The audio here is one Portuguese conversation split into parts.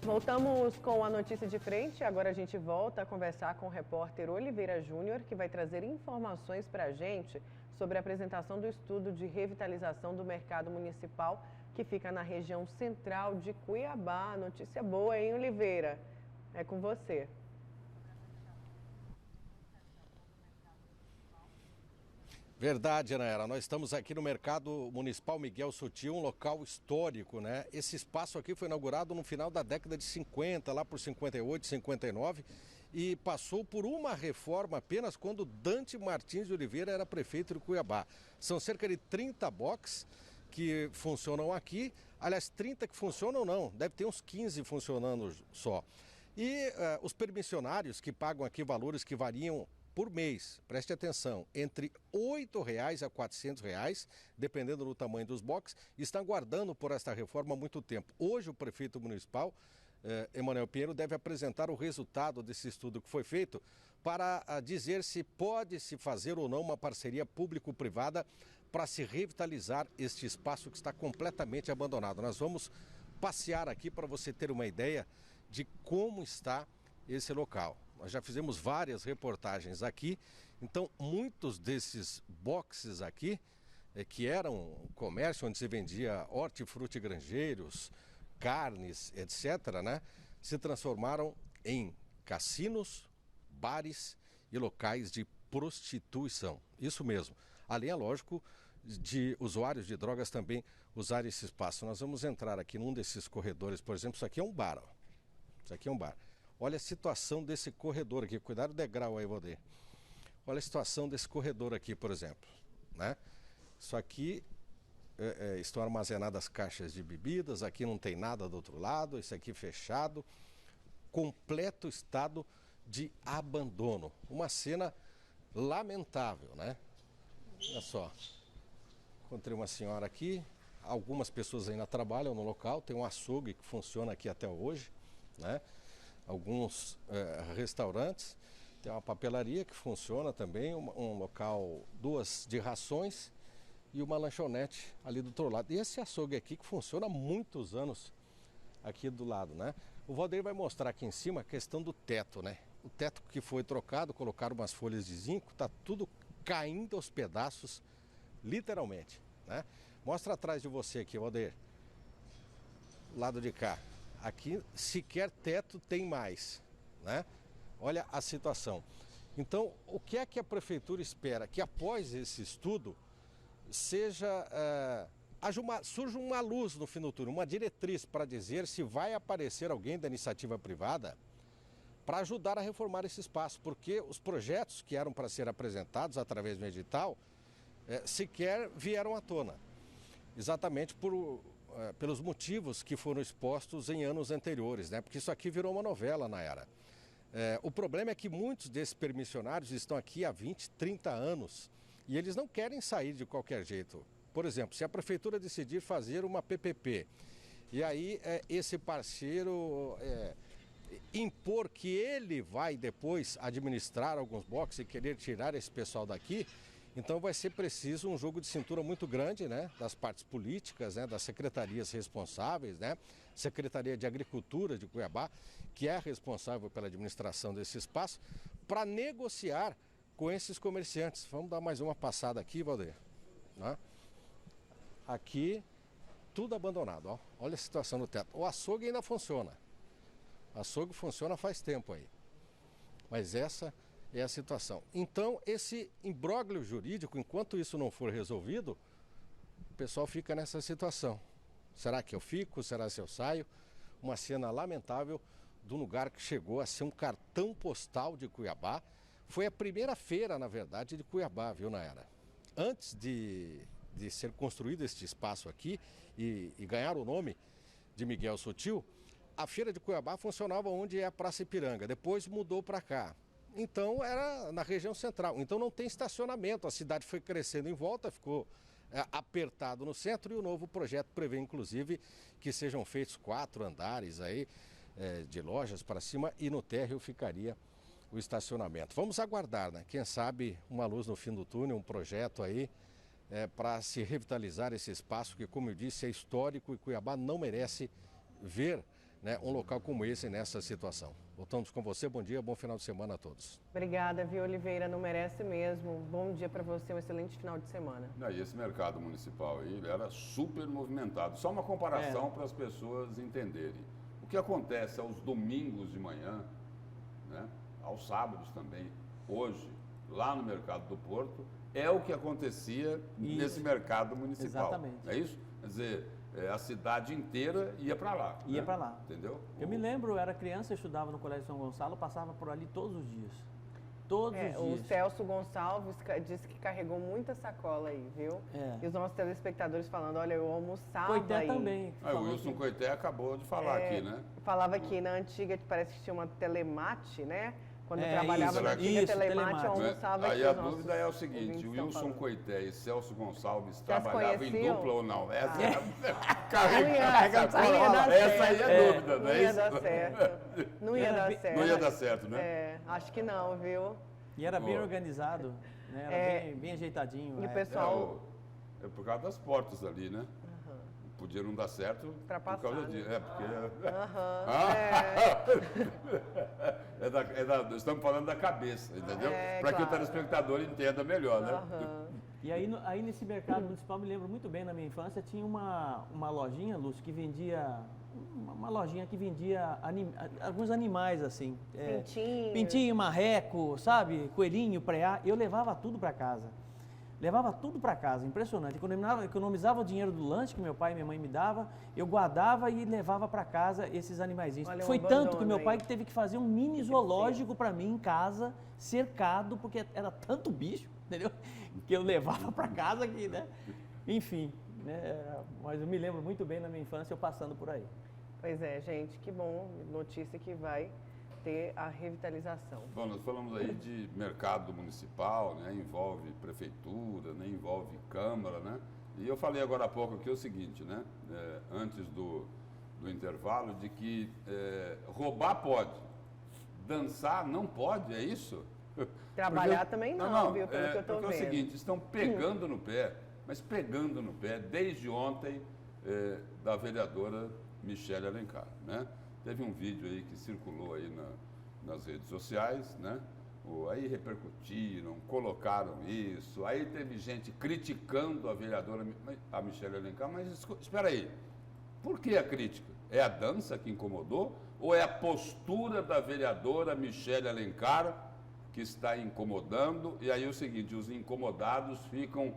Voltamos com a notícia de frente. Agora a gente volta a conversar com o repórter Oliveira Júnior, que vai trazer informações para a gente sobre a apresentação do estudo de revitalização do mercado municipal, que fica na região central de Cuiabá. Notícia boa, hein, Oliveira? É com você. Verdade, Anaera. Nós estamos aqui no Mercado Municipal Miguel Sutil, um local histórico, né? Esse espaço aqui foi inaugurado no final da década de 50, lá por 58, 59, e passou por uma reforma apenas quando Dante Martins de Oliveira era prefeito de Cuiabá. São cerca de 30 boxes que funcionam aqui, aliás, 30 que funcionam não, deve ter uns 15 funcionando só. E os permissionários que pagam aqui valores que variam por mês, preste atenção, entre R$ 8,00 a R$ 400,00, dependendo do tamanho dos boxes, estão aguardando por esta reforma há muito tempo. Hoje o prefeito municipal, Emanuel Pinheiro, deve apresentar o resultado desse estudo que foi feito para dizer se pode-se fazer ou não uma parceria público-privada para se revitalizar este espaço que está completamente abandonado. Nós vamos passear aqui para você ter uma ideia de como está esse local. Nós já fizemos várias reportagens aqui, então muitos desses boxes aqui, que eram um comércio onde se vendia hortifruti granjeiros, carnes, etc., né, se transformaram em cassinos, bares e locais de prostituição. Isso mesmo. Além, é lógico, de usuários de drogas também usarem esse espaço. Nós vamos entrar aqui num desses corredores, por exemplo, isso aqui é um bar, ó. Isso aqui é um bar. Olha a situação desse corredor aqui. Cuidado o degrau aí, Valdir. Olha a situação desse corredor aqui, por exemplo, né? Isso aqui estão armazenadas caixas de bebidas. Aqui não tem nada do outro lado. Isso aqui fechado. Completo estado de abandono. Uma cena lamentável, né? Olha só. Encontrei uma senhora aqui. Algumas pessoas ainda trabalham no local. Tem um açougue que funciona aqui até hoje, né? Alguns restaurantes, tem uma papelaria que funciona também, um local, duas de rações e uma lanchonete ali do outro lado. E esse açougue aqui que funciona há muitos anos aqui do lado, né? O Valdir vai mostrar aqui em cima a questão do teto, né? O teto que foi trocado, colocaram umas folhas de zinco, tá tudo caindo aos pedaços, literalmente, né? Mostra atrás de você aqui, Valdir, lado de cá. Aqui sequer teto tem mais, né? Olha a situação. Então, o que é que a prefeitura espera? Que após esse estudo surja uma luz no fim do túnel, uma diretriz para dizer se vai aparecer alguém da iniciativa privada para ajudar a reformar esse espaço, porque os projetos que eram para ser apresentados através do edital sequer vieram à tona, exatamente pelos motivos que foram expostos em anos anteriores, né? Porque isso aqui virou uma novela na era. O problema é que muitos desses permissionários estão aqui há 20, 30 anos e eles não querem sair de qualquer jeito. Por exemplo, se a prefeitura decidir fazer uma PPP e aí esse parceiro impor que ele vai depois administrar alguns boxes e querer tirar esse pessoal daqui, então vai ser preciso um jogo de cintura muito grande, né, das partes políticas, né, das secretarias responsáveis, né, Secretaria de Agricultura de Cuiabá, que é responsável pela administração desse espaço, para negociar com esses comerciantes. Vamos dar mais uma passada aqui, Valdir, né? Aqui tudo abandonado, ó. Olha a situação do teto. O açougue ainda funciona. O açougue funciona faz tempo aí. Mas essa é a situação. Então, esse imbróglio jurídico, enquanto isso não for resolvido, o pessoal fica nessa situação. Será que eu fico? Será que eu saio? Uma cena lamentável de um lugar que chegou a ser um cartão postal de Cuiabá. Foi a primeira feira, na verdade, de Cuiabá, viu, Nayara? Antes de ser construído este espaço aqui e ganhar o nome de Miguel Sutil, a feira de Cuiabá funcionava onde é a Praça Ipiranga. Depois mudou para cá. Então era na região central, então não tem estacionamento, a cidade foi crescendo em volta, ficou apertado no centro e o novo projeto prevê inclusive que sejam feitos 4 andares aí de lojas para cima e no térreo ficaria o estacionamento. Vamos aguardar, né? Quem sabe uma luz no fim do túnel, um projeto aí para se revitalizar esse espaço que, como eu disse, é histórico e Cuiabá não merece ver né, um local como esse nessa situação. Voltamos com você, bom dia, bom final de semana a todos. Obrigada, viu, Oliveira, não merece mesmo. Bom dia para você, um excelente final de semana. E esse mercado municipal aí, ele era super movimentado. Só uma comparação para as pessoas entenderem. O que acontece aos domingos de manhã, né, aos sábados também, hoje, lá no Mercado do Porto, é o que acontecia nesse mercado municipal. Exatamente. É isso? Quer dizer, a cidade inteira ia para lá. Ia né? para lá. Entendeu? Eu me lembro, eu era criança, eu estudava no Colégio São Gonçalo, passava por ali todos os dias. Todos os O dias. Celso Gonçalves disse que carregou muita sacola aí, viu? E os nossos telespectadores falando, olha, eu almoçava Coité aí. também. O Wilson Coité acabou de falar aqui, né? Falava que na antiga, que parece que tinha uma telemate, né? Quando eu É, trabalhava isso, na antiga isso, telemate, eu telemate. almoçava Aí aqui. a os nossos dúvida é o seguinte, ouvintes Wilson estão falando. Coité e Celso Gonçalves Já se trabalhavam em conheciam? dupla ou não? Essa é Não ia dar essa aí certo. é dúvida, Não não é ia isso? dar certo. Não ia dar certo. Não ia dar certo, né? Acho que não, viu? E era bem Boa. organizado, né? Era bem ajeitadinho. E o né? pessoal... É por causa das portas ali, né? Podia não dar certo Pra por causa passar, disso. né? É, porque... Aham, estamos falando da cabeça, entendeu? É, Para que o claro. telespectador entenda melhor, né? aham. E aí nesse mercado municipal, me lembro muito bem, na minha infância, tinha uma lojinha, Lúcio, que vendia... Uma lojinha que vendia alguns animais, assim. Pintinho. Pintinho, marreco, sabe? Coelhinho, preá. Eu levava tudo para casa. Levava tudo para casa, impressionante. Economizava o dinheiro do lanche que meu pai e minha mãe me davam, eu guardava e levava para casa esses animaizinhos. Olha, um Foi tanto que abandono meu pai aí. teve que fazer um mini zoológico para mim em casa, cercado, porque era tanto bicho, entendeu? Que eu levava para casa que, né? Enfim, né? Mas eu me lembro muito bem na minha infância eu passando por aí. Pois é, gente, que bom. Notícia que vai ter a revitalização. Bom, nós falamos aí de mercado municipal, né? Envolve prefeitura, né? Envolve Câmara, né? E eu falei agora há pouco aqui o seguinte, né? Antes do intervalo, de que roubar pode, dançar não pode, é isso? Trabalhar também não, viu? Pelo que eu tô porque vendo. é o seguinte, estão pegando no pé, mas pegando no pé, desde ontem, da vereadora Michele Alencar, né? Teve um vídeo aí que circulou aí nas redes sociais, né? Aí repercutiram, colocaram isso, aí teve gente criticando a vereadora, a Michele Alencar, mas espera aí, por que a crítica? É a dança que incomodou ou é a postura da vereadora Michele Alencar que está incomodando? E aí é o seguinte, os incomodados ficam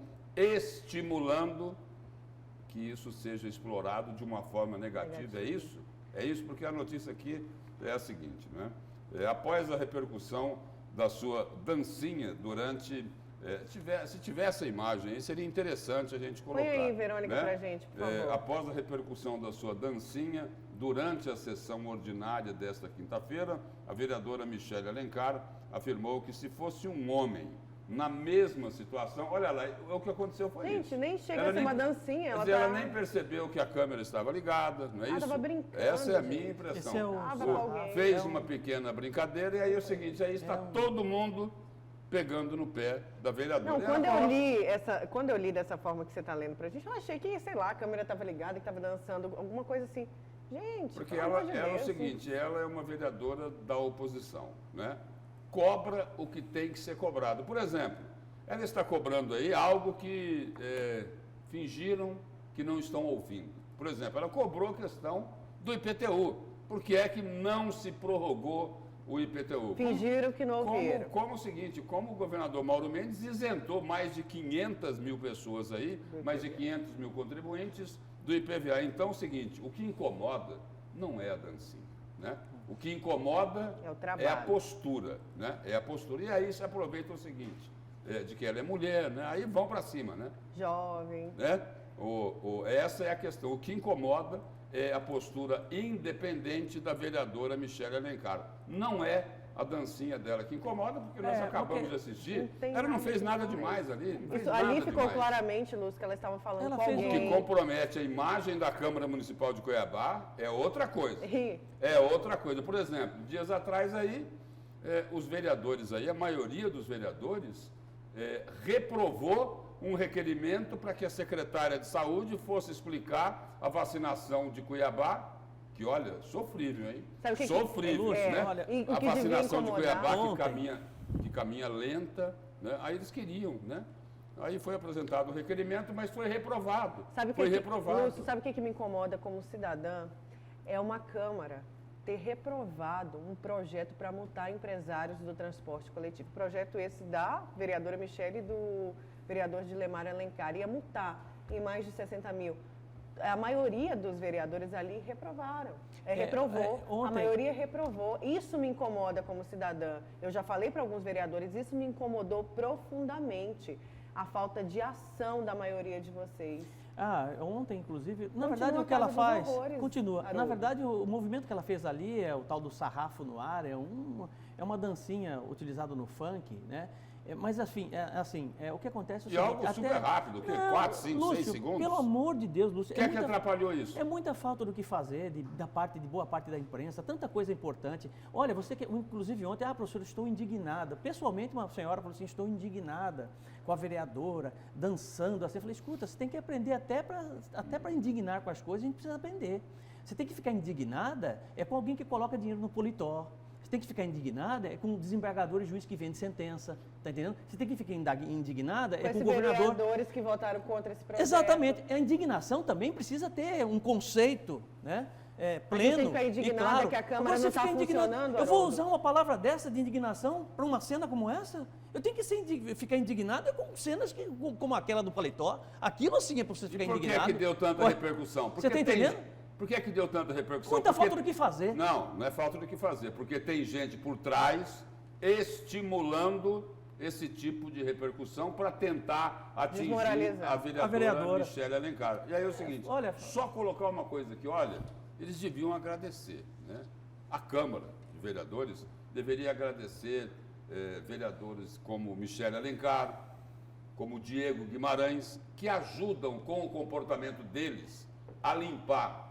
estimulando que isso seja explorado de uma forma negativa, é isso? É isso, porque a notícia aqui é a seguinte, né? Após a repercussão da sua dancinha durante... se tivesse a imagem aí, seria interessante a gente colocar. Põe aí, Verônica, né? pra gente, por favor. Após a repercussão da sua dancinha durante a sessão ordinária desta quinta-feira, a vereadora Michele Alencar afirmou que se fosse um homem na mesma situação, olha lá, o que aconteceu foi isso. Gente, nem chega a ser uma dancinha. Ela nem percebeu que a câmera estava ligada, não é isso? Tava brincando, Essa é a gente. minha impressão. Esse é o- Tava com alguém. Fez uma pequena brincadeira e aí é o seguinte, aí está todo mundo pegando no pé da vereadora. Não, E quando ela eu coloca- quando eu li dessa forma que você está lendo pra gente, eu achei que, sei lá, a câmera estava ligada, que estava dançando, alguma coisa assim. Gente, Porque pelo ela amor de é o Deus. seguinte, ela é uma vereadora da oposição, né? Cobra o que tem que ser cobrado. Por exemplo, ela está cobrando aí algo que fingiram que não estão ouvindo. Por exemplo, ela cobrou a questão do IPTU. Por que é que não se prorrogou o IPTU? Fingiram que não ouviram. Como o seguinte, como o governador Mauro Mendes isentou mais de 500 mil pessoas aí, mais de 500 mil contribuintes do IPVA. Então, é o seguinte, o que incomoda não é a dancinha, né? O que incomoda É o trabalho. é a postura, né? É a postura. E aí se aproveita o seguinte, de que ela é mulher, né? Aí vão para cima, né? Jovem. Né? Essa é a questão. O que incomoda é a postura independente da vereadora Michele Alencar. Não é a dancinha dela que incomoda, porque nós acabamos porque de assistir. não tem Ela não nada fez nada demais. demais ali. Não fez Isso, nada ali ficou demais. claramente, Lúcio, que ela estava falando Ela com fez O que alguém. compromete a imagem da Câmara Municipal de Cuiabá é outra coisa. E É outra coisa. Por exemplo, dias atrás aí, os vereadores aí, a maioria dos vereadores, reprovou um requerimento para que a secretária de saúde fosse explicar a vacinação de Cuiabá, que olha, sofrível, hein? Sabe o que sofrível, né? Olha, a vacinação de Cuiabá ontem, que caminha lenta, né? Aí eles queriam, né? Aí foi apresentado um requerimento, mas foi reprovado. Lúcio, sabe o que me incomoda como cidadã? É uma Câmara ter reprovado um projeto para multar empresários do transporte coletivo. Projeto esse da vereadora Michele e do vereador Dilemar Alencar. Ia multar em mais de 60 mil. A maioria dos vereadores ali reprovaram. Reprovou. Ontem... A maioria reprovou. Isso me incomoda como cidadã. Eu já falei para alguns vereadores, isso me incomodou profundamente. A falta de ação da maioria de vocês. Ontem, inclusive, na verdade o que ela faz, continua. Na verdade, o movimento que ela fez ali é o tal do sarrafo no ar, é uma dancinha utilizada no funk, né? Mas assim, o que acontece é o seguinte, algo super rápido, 4, 5, Lúcio, 6 segundos. Pelo amor de Deus, Lúcio. O que é que atrapalhou isso? É muita falta do que fazer, de boa parte da imprensa, tanta coisa importante. Olha, inclusive ontem, professora, estou indignada. Pessoalmente, uma senhora falou assim, estou indignada com a vereadora, dançando assim. Eu falei, escuta, você tem que aprender até para indignar com as coisas, a gente precisa aprender. Você tem que ficar indignada com alguém que coloca dinheiro no Politó. Você tem que ficar indignada com o desembargador e juiz que vende sentença, tá entendendo? Você tem que ficar indignada com o governador. Vereadores que votaram contra esse projeto. Exatamente. A indignação também precisa ter um conceito, né? Pleno. Você fica indignada, claro, que a Câmara não está funcionando. Eu vou usar uma palavra dessa de indignação para uma cena como essa? Eu tenho que ficar indignada com cenas como aquela do paletó. Aquilo sim é para você ficar indignado. Por que deu tanta repercussão? Você está entendendo? Por que deu tanta repercussão? Muita falta do que fazer. Não é falta do que fazer, porque tem gente por trás estimulando esse tipo de repercussão para tentar atingir a vereadora Michele Alencar. E aí é o seguinte, só colocar uma coisa aqui, olha, eles deviam agradecer, né? A Câmara de Vereadores deveria agradecer vereadores como Michele Alencar, como Diego Guimarães, que ajudam com o comportamento deles a limpar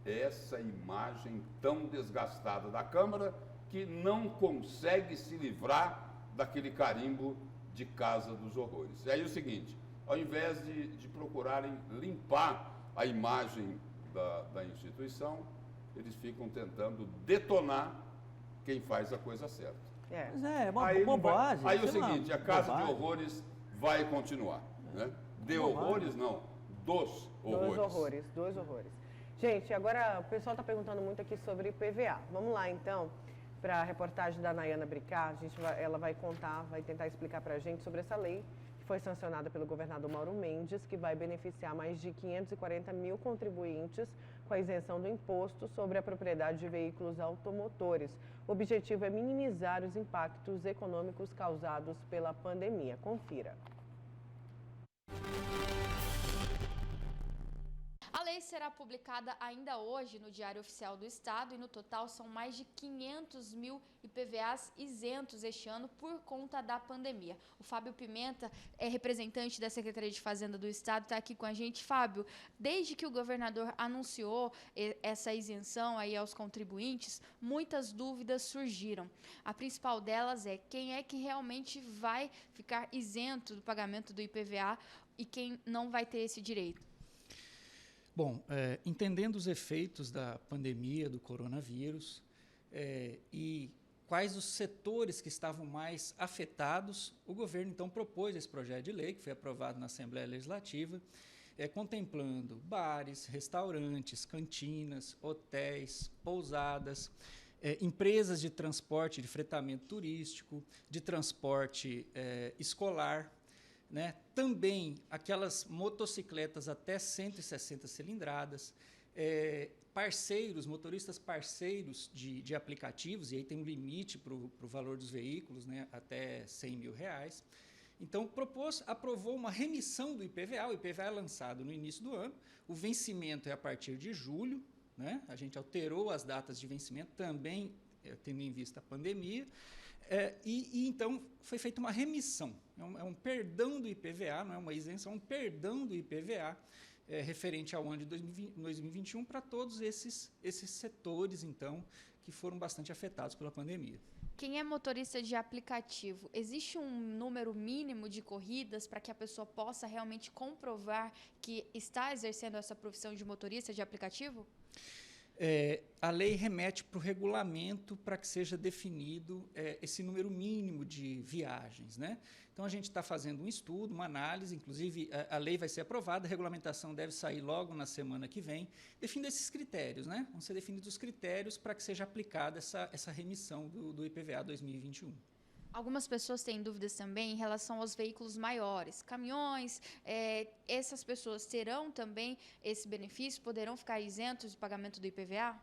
essa imagem tão desgastada da Câmara, que não consegue se livrar daquele carimbo de Casa dos Horrores. E aí é o seguinte, ao invés de procurarem limpar a imagem da instituição, eles ficam tentando detonar quem faz a coisa certa. É uma bobagem. Aí é o seguinte, a Casa de Horrores vai continuar, né? De horrores não, dos horrores. Dois horrores. Gente, agora o pessoal está perguntando muito aqui sobre IPVA. Vamos lá, então, para a reportagem da Nayana Bricá. Ela vai tentar explicar para a gente sobre essa lei que foi sancionada pelo governador Mauro Mendes, que vai beneficiar mais de 540 mil contribuintes com a isenção do imposto sobre a propriedade de veículos automotores. O objetivo é minimizar os impactos econômicos causados pela pandemia. Confira. A lei será publicada ainda hoje no Diário Oficial do Estado e no total são mais de 500 mil IPVAs isentos este ano por conta da pandemia. O Fábio Pimenta é representante da Secretaria de Fazenda do Estado, está aqui com a gente. Fábio, desde que o governador anunciou essa isenção aí aos contribuintes, muitas dúvidas surgiram. A principal delas é quem é que realmente vai ficar isento do pagamento do IPVA e quem não vai ter esse direito. Bom, entendendo os efeitos da pandemia do coronavírus e quais os setores que estavam mais afetados, o governo então propôs esse projeto de lei, que foi aprovado na Assembleia Legislativa, contemplando bares, restaurantes, cantinas, hotéis, pousadas, empresas de transporte, de fretamento turístico, de transporte escolar, né? Também aquelas motocicletas até 160 cilindradas, motoristas parceiros de aplicativos, e aí tem um limite para o valor dos veículos, né? Até R$100 mil. Então, aprovou uma remissão do IPVA. O IPVA é lançado no início do ano, o vencimento é a partir de julho, né? A gente alterou as datas de vencimento também, tendo em vista a pandemia. Então, foi feita uma remissão, é um perdão do IPVA, não é uma isenção, é um perdão do IPVA referente ao ano de 2021 para todos esses setores, então, que foram bastante afetados pela pandemia. Quem é motorista de aplicativo, existe um número mínimo de corridas para que a pessoa possa realmente comprovar que está exercendo essa profissão de motorista de aplicativo? A lei remete para o regulamento para que seja definido esse número mínimo de viagens, né? Então, a gente está fazendo um estudo, uma análise, inclusive a lei vai ser aprovada, a regulamentação deve sair logo na semana que vem, definindo esses critérios, né? Vão ser definidos os critérios para que seja aplicada essa remissão do IPVA 2021. Algumas pessoas têm dúvidas também em relação aos veículos maiores, caminhões. Essas pessoas terão também esse benefício? Poderão ficar isentos de pagamento do IPVA?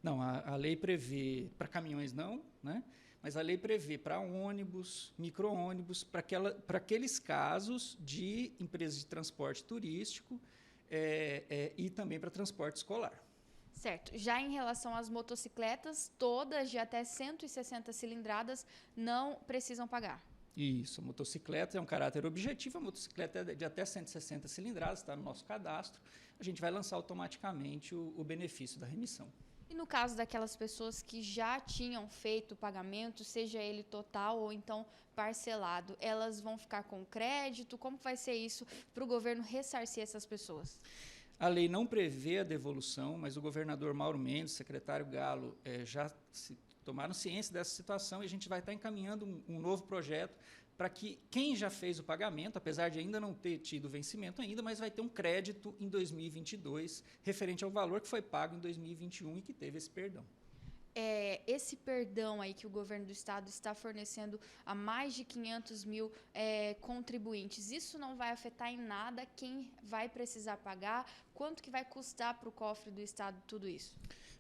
Não, a lei prevê, para caminhões não, né? Mas a lei prevê para ônibus, micro-ônibus, para aqueles casos de empresas de transporte turístico e também para transporte escolar. Certo. Já em relação às motocicletas, todas de até 160 cilindradas não precisam pagar. Isso, a motocicleta é um caráter objetivo, a motocicleta é de até 160 cilindradas, está no nosso cadastro, a gente vai lançar automaticamente o benefício da remissão. E no caso daquelas pessoas que já tinham feito o pagamento, seja ele total ou então parcelado, elas vão ficar com crédito? Como vai ser isso para o governo ressarcir essas pessoas? A lei não prevê a devolução, mas o governador Mauro Mendes, o secretário Galo, já tomaram ciência dessa situação e a gente vai estar encaminhando um novo projeto para que quem já fez o pagamento, apesar de ainda não ter tido vencimento ainda, mas vai ter um crédito em 2022, referente ao valor que foi pago em 2021 e que teve esse perdão. Esse perdão aí que o governo do estado está fornecendo a mais de 500 mil contribuintes, isso não vai afetar em nada quem vai precisar pagar? Quanto que vai custar para o cofre do estado tudo isso?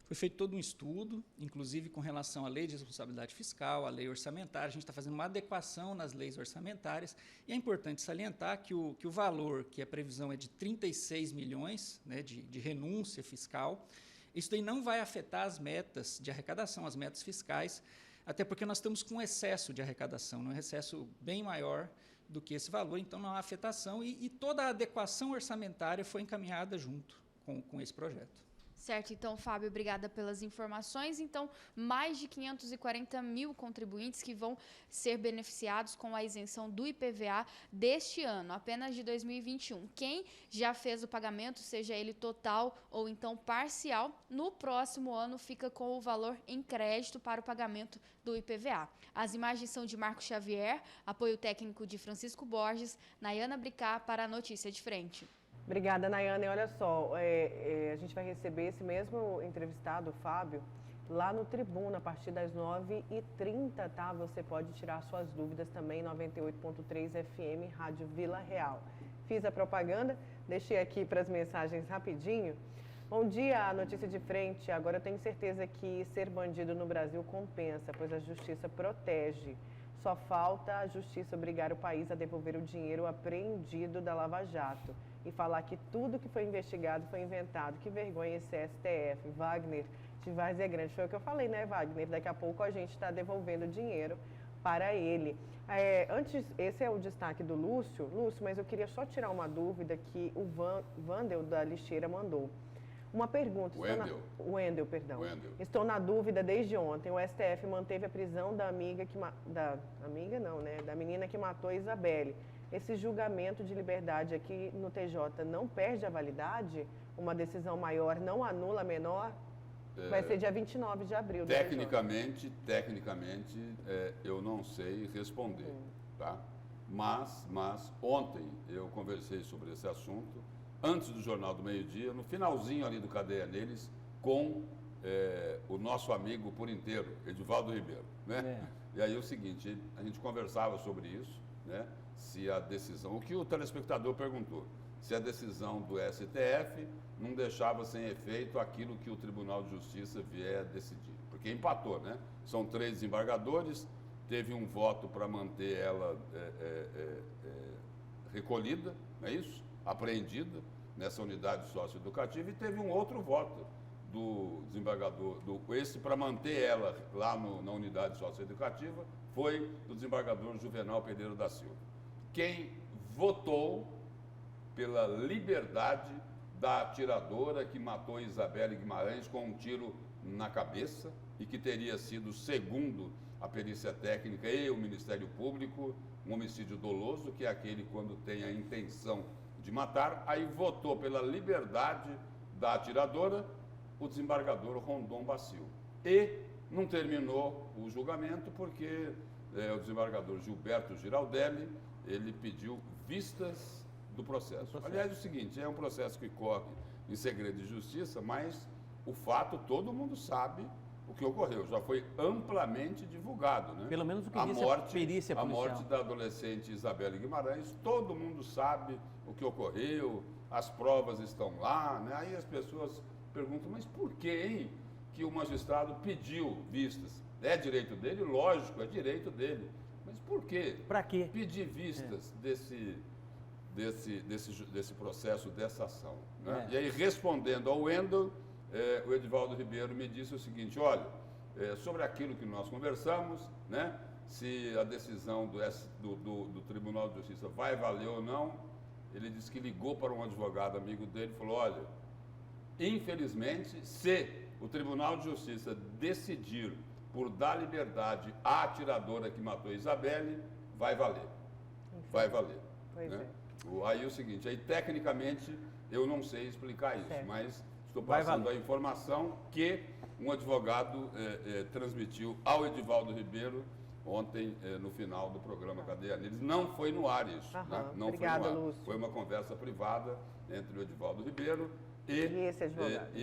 Foi feito todo um estudo, inclusive com relação à lei de responsabilidade fiscal, à lei orçamentária. A gente está fazendo uma adequação nas leis orçamentárias e é importante salientar que o valor, que a previsão é de 36 milhões, né, de renúncia fiscal, isso daí não vai afetar as metas de arrecadação, as metas fiscais, até porque nós estamos com um excesso de arrecadação, um excesso bem maior do que esse valor, então não há afetação e toda a adequação orçamentária foi encaminhada junto com esse projeto. Certo, então, Fábio, obrigada pelas informações. Então, mais de 540 mil contribuintes que vão ser beneficiados com a isenção do IPVA deste ano, apenas de 2021. Quem já fez o pagamento, seja ele total ou então parcial, no próximo ano fica com o valor em crédito para o pagamento do IPVA. As imagens são de Marco Xavier, apoio técnico de Francisco Borges, Nayana Bricá para a Notícia de Frente. Obrigada, Nayana. E olha só, a gente vai receber esse mesmo entrevistado, o Fábio, lá no Tribuna, a partir das 9h30, tá? Você pode tirar suas dúvidas também, 98.3 FM, Rádio Vila Real. Fiz a propaganda, deixei aqui para as mensagens rapidinho. Bom dia, a Notícia de Frente. Agora eu tenho certeza que ser bandido no Brasil compensa, pois a justiça protege. Só falta a justiça obrigar o país a devolver o dinheiro apreendido da Lava Jato e falar que tudo que foi investigado foi inventado. Que vergonha esse STF. Wagner de Várzea Grande. Foi o que eu falei, né, Wagner? Daqui a pouco a gente está devolvendo dinheiro para ele. Antes, esse é o destaque do Lúcio. Lúcio, mas eu queria só tirar uma dúvida que o Wandel da Lixeira mandou. Uma pergunta. Wendel, perdão. Wendel. Estou na dúvida desde ontem. O STF manteve a prisão da amiga da menina que matou a Isabelle. Esse julgamento de liberdade aqui no TJ não perde a validade? Uma decisão maior não anula a menor? Vai ser dia 29 de abril. Tecnicamente, eu não sei responder, tá? Mas ontem eu conversei sobre esse assunto, antes do Jornal do Meio-Dia, no finalzinho ali do Cadeia Neles, com o nosso amigo por inteiro, Edivaldo Ribeiro, né? E aí é o seguinte, a gente conversava sobre isso, né? Se a decisão, o que o telespectador perguntou, se a decisão do STF não deixava sem efeito aquilo que o Tribunal de Justiça vier a decidir. Porque empatou, né? São 3 desembargadores, teve um voto para manter ela recolhida, não é isso? Apreendida nessa unidade socioeducativa e teve um outro voto do desembargador, esse para manter ela lá na unidade socioeducativa, foi do desembargador Juvenal Pereira da Silva. Quem votou pela liberdade da atiradora que matou Isabelle Guimarães com um tiro na cabeça e que teria sido, segundo a perícia técnica e o Ministério Público, um homicídio doloso, que é aquele quando tem a intenção de matar, aí votou pela liberdade da atiradora o desembargador Rondon Bacil. E não terminou o julgamento porque o desembargador Gilberto Giraldelli, ele pediu vistas do processo. Aliás, é o seguinte, é um processo que corre em segredo de justiça, mas o fato todo mundo sabe o que ocorreu, já foi amplamente divulgado, né? Pelo menos o que disse a perícia policial. A morte da adolescente Isabelle Guimarães, todo mundo sabe o que ocorreu, as provas estão lá, né? Aí as pessoas perguntam, mas por que, hein, que o magistrado pediu vistas? É direito dele? Lógico, é direito dele. Mas por quê? Para quê? Pedir vistas desse processo, dessa ação, né? E aí, respondendo ao Wendel, o Edivaldo Ribeiro me disse o seguinte, olha, sobre aquilo que nós conversamos, né, se a decisão do Tribunal de Justiça vai valer ou não, ele disse que ligou para um advogado amigo dele e falou, olha, infelizmente, se o Tribunal de Justiça decidir por dar liberdade à atiradora que matou a Isabelle, vai valer. Vai valer. Pois né? é. Aí é o seguinte, aí tecnicamente eu não sei explicar isso, certo. mas estou passando a informação que um advogado transmitiu ao Edivaldo Ribeiro ontem, no final do programa Cadeia Neles. Não foi no ar isso, né? Não Obrigada, foi no ar. Lúcio. Foi uma conversa privada entre o Edivaldo Ribeiro e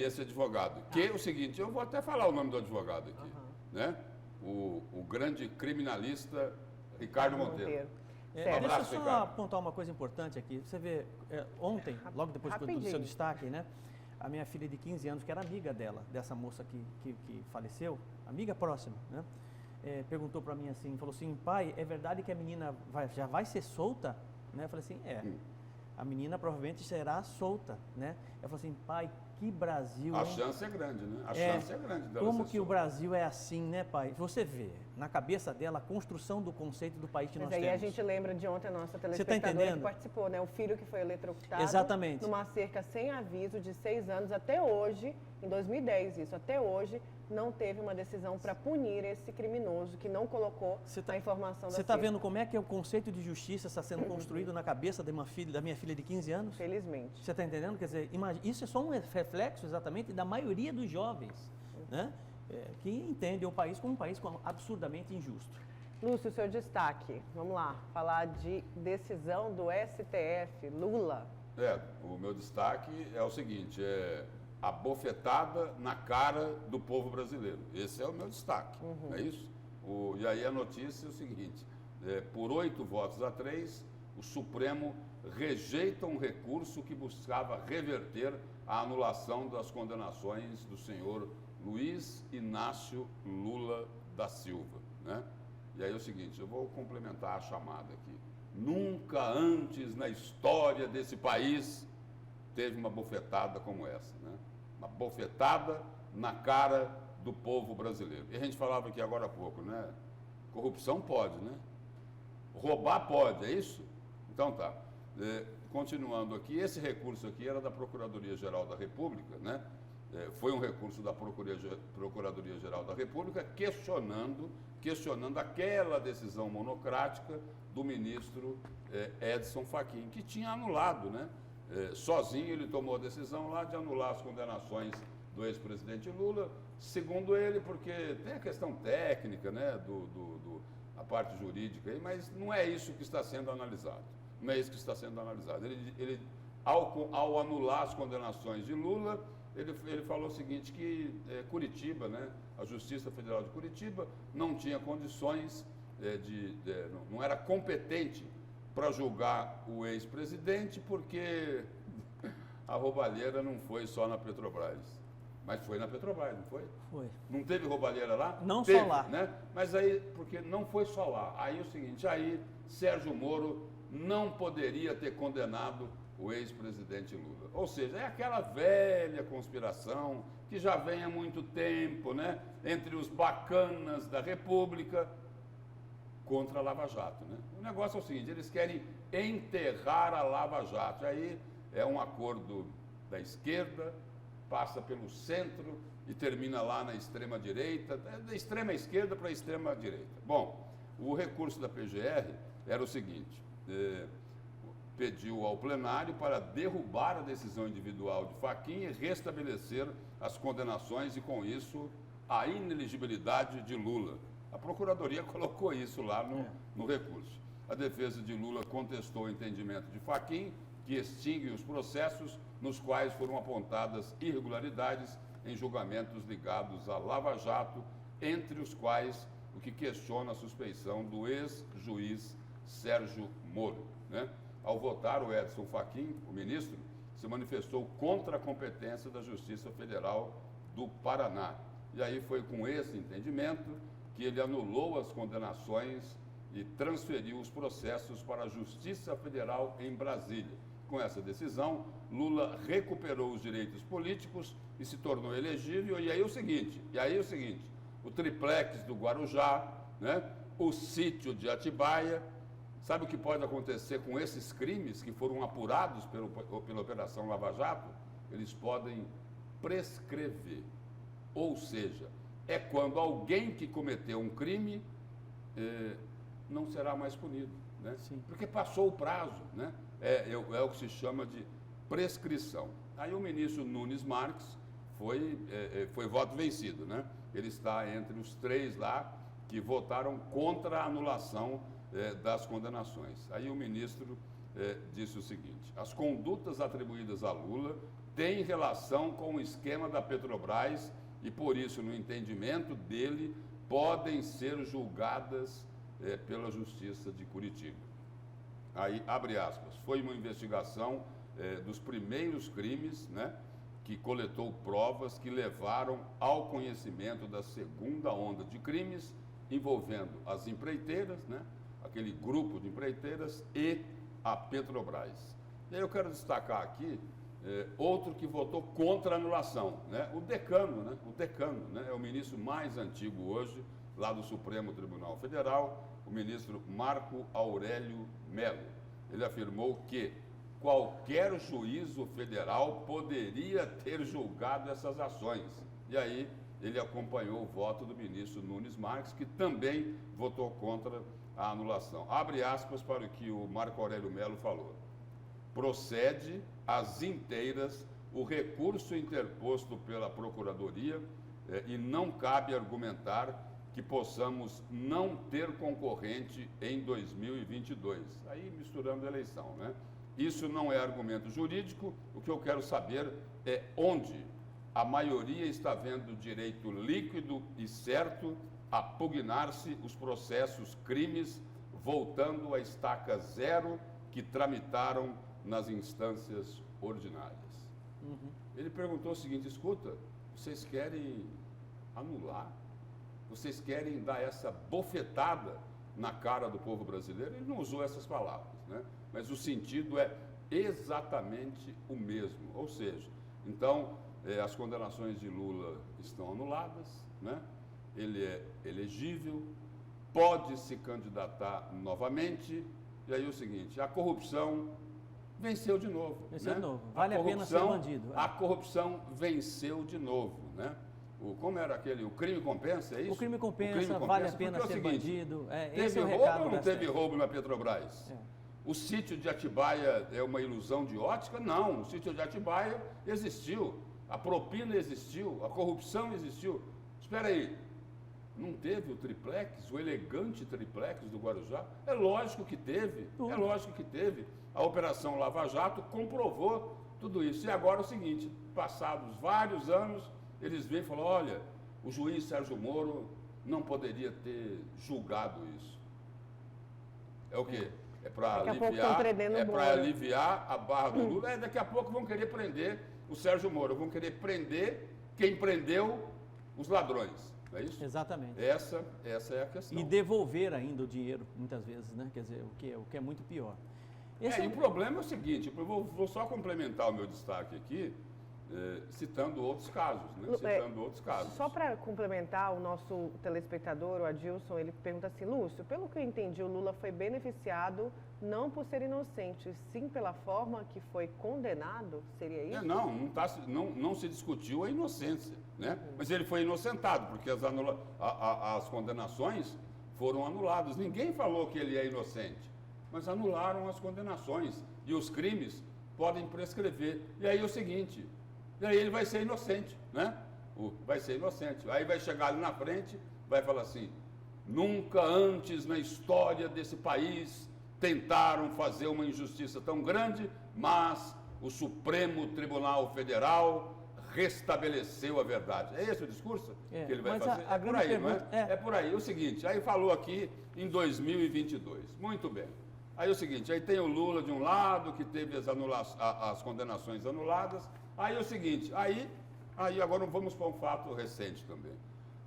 esse advogado. Que é o seguinte, eu vou até falar o nome do advogado aqui, né? O grande criminalista Ricardo Monteiro. Deixa eu só apontar uma coisa importante aqui. Você vê, ontem, logo depois do seu destaque, né? A minha filha de 15 anos, que era amiga dela, dessa moça que faleceu, amiga próxima, né? Perguntou para mim assim, falou assim, pai, é verdade que a menina já vai ser solta? Né? Eu falei assim, a menina provavelmente será solta, né? Eu falei assim, pai, que Brasil, A hein? chance é grande, né? A chance é grande dela Como ser que o solta. Brasil é assim, né, pai? Você vê, na cabeça dela, a construção do conceito do país que nós Mas aí temos. a gente lembra de ontem a nossa Você tá telespectadora entendendo? que participou, né? O filho que foi eletrocutado Exatamente. numa cerca sem aviso de 6 anos. Até hoje, em 2010 isso, até hoje não teve uma decisão para punir esse criminoso que não colocou a informação da Você está cerca. vendo como é que o conceito de justiça está sendo construído na cabeça da minha filha de 15 anos? Felizmente. Você está entendendo? Quer dizer, isso é só um reflexo exatamente da maioria dos jovens, né? Que entendem o país como um país absurdamente injusto. Lúcio, seu destaque. Vamos lá, falar de decisão do STF, Lula. O meu destaque é o seguinte, a bofetada na cara do povo brasileiro. Esse é o meu destaque, não é isso? E aí a notícia é o seguinte, por 8 votos a 3, o Supremo rejeita um recurso que buscava reverter a anulação das condenações do senhor Luiz Inácio Lula da Silva, né? E aí é o seguinte, eu vou complementar a chamada aqui. Nunca antes na história desse país teve uma bofetada como essa, né? Uma bofetada na cara do povo brasileiro. E a gente falava aqui agora há pouco, né? Corrupção pode, né? Roubar pode, é isso? Então tá. Continuando aqui, esse recurso aqui era da Procuradoria-Geral da República, né? Foi um recurso da Procuradoria-Geral da República questionando aquela decisão monocrática do ministro Edson Fachin, que tinha anulado, né? Sozinho ele tomou a decisão lá de anular as condenações do ex-presidente Lula, segundo ele, porque tem a questão técnica, né, a parte jurídica aí, mas não é isso que está sendo analisado. Não é isso que está sendo analisado. Ele ao anular as condenações de Lula, ele falou o seguinte, que Curitiba, né, a Justiça Federal de Curitiba, não tinha condições, não era competente para julgar o ex-presidente, porque a roubalheira não foi só na Petrobras. Mas foi na Petrobras, não foi? Foi. Não teve roubalheira lá? Não teve, só lá. Né? Mas aí, porque não foi só lá. Aí é o seguinte, aí Sérgio Moro não poderia ter condenado o ex-presidente Lula. Ou seja, é aquela velha conspiração que já vem há muito tempo, né? Entre os bacanas da República contra a Lava Jato, né? O negócio é o seguinte, eles querem enterrar a Lava Jato. Aí é um acordo da esquerda passa pelo centro e termina lá na extrema-direita, da extrema-esquerda para a extrema-direita. Bom, o recurso da PGR era o seguinte, pediu ao plenário para derrubar a decisão individual de Fachin e restabelecer as condenações e, com isso, a ineligibilidade de Lula. A Procuradoria colocou isso lá no recurso. A defesa de Lula contestou o entendimento de Fachin, que extingue os processos nos quais foram apontadas irregularidades em julgamentos ligados à Lava Jato, entre os quais o que questiona a suspeição do ex-juiz Sérgio Moro, né? Ao votar, o Edson Fachin, o ministro, se manifestou contra a competência da Justiça Federal do Paraná. E aí foi com esse entendimento que ele anulou as condenações e transferiu os processos para a Justiça Federal em Brasília. Com essa decisão, Lula recuperou os direitos políticos e se tornou elegível. E aí o seguinte, o triplex do Guarujá, né, o sítio de Atibaia. Sabe o que pode acontecer com esses crimes que foram apurados pela Operação Lava Jato? Eles podem prescrever. Ou seja, é quando alguém que cometeu um crime não será mais punido, né? Sim. Porque passou o prazo, né? É o que se chama de prescrição. Aí o ministro Nunes Marques foi voto vencido, né? Ele está entre os 3 lá que votaram contra a anulação das condenações. Aí o ministro disse o seguinte: as condutas atribuídas a Lula têm relação com o esquema da Petrobras e, por isso, no entendimento dele, podem ser julgadas pela Justiça de Curitiba. Aí, abre aspas, foi uma investigação dos primeiros crimes, né, que coletou provas que levaram ao conhecimento da segunda onda de crimes envolvendo as empreiteiras, né, aquele grupo de empreiteiras e a Petrobras. E aí eu quero destacar aqui outro que votou contra a anulação, né? O decano, né? É o ministro mais antigo hoje, lá do Supremo Tribunal Federal, o ministro Marco Aurélio Mello. Ele afirmou que qualquer juízo federal poderia ter julgado essas ações. E aí ele acompanhou o voto do ministro Nunes Marques, que também votou contra a anulação. Abre aspas para o que o Marco Aurélio Mello falou. Procede às inteiras o recurso interposto pela Procuradoria e não cabe argumentar que possamos não ter concorrente em 2022. Aí misturando a eleição, né? Isso não é argumento jurídico. O que eu quero saber é onde a maioria está vendo direito líquido e certo a pugnar-se os processos crimes voltando à estaca zero que tramitaram nas instâncias ordinárias. Uhum. Ele perguntou o seguinte: escuta, vocês querem anular? Vocês querem dar essa bofetada na cara do povo brasileiro? Ele não usou essas palavras, né? Mas o sentido é exatamente o mesmo. Ou seja, então, as condenações de Lula estão anuladas, né? Ele é elegível, pode se candidatar novamente. E aí o seguinte, a corrupção venceu de novo. Venceu, né? de novo. Vale a pena ser bandido. A corrupção venceu de novo, né? Como era aquele, o crime compensa, é isso? O crime compensa, vale a pena ser bandido. Teve roubo ou não teve roubo na Petrobras? O sítio de Atibaia é uma ilusão de ótica? Não, o sítio de Atibaia existiu, a propina existiu, a corrupção existiu. Espera aí, não teve o triplex, o elegante triplex do Guarujá? É lógico que teve, é lógico que teve. A Operação Lava Jato comprovou tudo isso. E agora é o seguinte, passados vários anos, eles vêm e falam, olha, o juiz Sérgio Moro não poderia ter julgado isso. É o quê? É para aliviar a barra do Lula. Daqui a pouco vão querer prender o Sérgio Moro, vão querer prender quem prendeu os ladrões. Não é isso? Exatamente. Essa é a questão. E devolver ainda o dinheiro, muitas vezes, né? Quer dizer, o que é muito pior. E o problema é o seguinte, eu vou só complementar o meu destaque aqui, citando outros casos, né? Só para complementar, o nosso telespectador, o Adilson, ele pergunta assim, Lúcio, pelo que eu entendi, o Lula foi beneficiado não por ser inocente, sim pela forma que foi condenado? Seria isso? Não se discutiu a inocência, né? Mas ele foi inocentado, porque as condenações foram anuladas. Ninguém falou que ele é inocente, mas anularam as condenações e os crimes podem prescrever. E aí é o seguinte, e aí ele vai ser inocente, né? Vai ser inocente. Aí vai chegar ali na frente, vai falar assim: nunca antes na história desse país tentaram fazer uma injustiça tão grande, mas o Supremo Tribunal Federal restabeleceu a verdade. É esse o discurso que ele vai fazer? É por aí, não é? É por aí. O seguinte, aí falou aqui em 2022. Muito bem. Aí o seguinte, aí tem o Lula de um lado, que teve as condenações anuladas. Aí o seguinte, aí agora vamos para um fato recente também.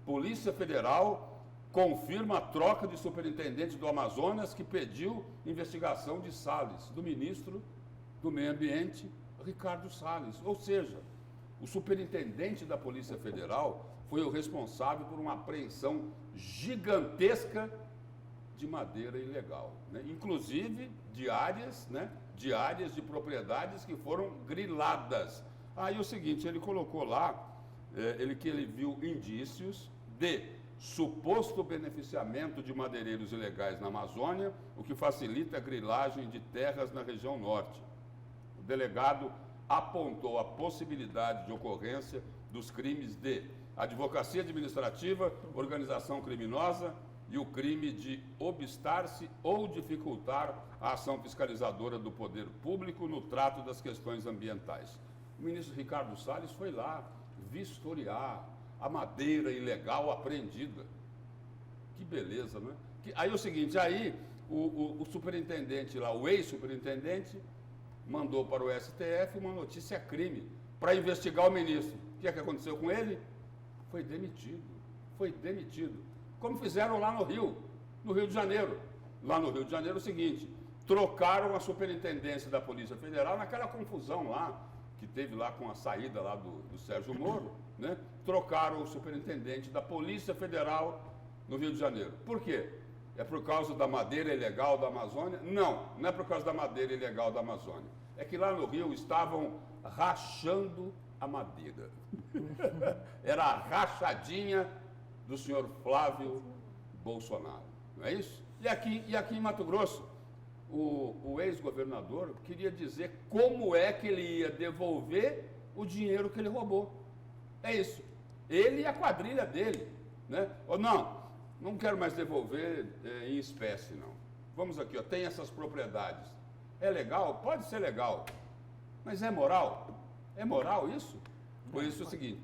Polícia Federal confirma a troca de superintendente do Amazonas que pediu investigação de Salles, do ministro do Meio Ambiente, Ricardo Salles. Ou seja, o superintendente da Polícia Federal foi o responsável por uma apreensão gigantesca de madeira ilegal, né? Inclusive de áreas de propriedades que foram griladas. Aí o seguinte, ele colocou lá, que ele viu indícios de suposto beneficiamento de madeireiros ilegais na Amazônia, o que facilita a grilagem de terras na região norte. O delegado apontou a possibilidade de ocorrência dos crimes de advocacia administrativa, organização criminosa e o crime de obstar-se ou dificultar a ação fiscalizadora do poder público no trato das questões ambientais. O ministro Ricardo Salles foi lá vistoriar a madeira ilegal apreendida. Que beleza, não é? Aí é o seguinte, aí o superintendente lá, o ex-superintendente, mandou para o STF uma notícia crime para investigar o ministro. O que é que aconteceu com ele? Foi demitido. Foi demitido. Como fizeram lá no Rio de Janeiro. Lá no Rio de Janeiro é o seguinte, trocaram a superintendência da Polícia Federal naquela confusão lá, que teve lá com a saída lá do Sérgio Moro, né? Trocaram o superintendente da Polícia Federal no Rio de Janeiro. Por quê? É por causa da madeira ilegal da Amazônia? Não, não é por causa da madeira ilegal da Amazônia. É que lá no Rio estavam rachando a madeira. Era a rachadinha do senhor Flávio Bolsonaro, não é isso? E aqui em Mato Grosso, o ex-governador queria dizer como é que ele ia devolver o dinheiro que ele roubou. É isso. Ele e a quadrilha dele, né? Ou não quero mais devolver em espécie, não. Vamos aqui, ó, tem essas propriedades. É legal? Pode ser legal. Mas é moral? É moral isso? Por isso é o seguinte,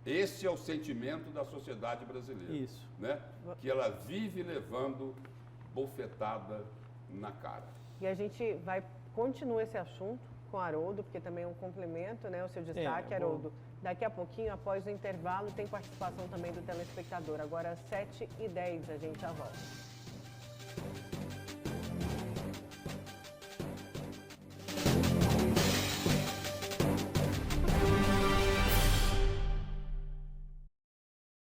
esse é o sentimento da sociedade brasileira. Isso. Né? Que ela vive levando bofetada na cara. E a gente continua esse assunto com Haroldo, porque também é um complemento, né, o seu destaque, Haroldo. Daqui a pouquinho, após o intervalo, tem participação também do telespectador. Agora, às 7h10, a gente já volta.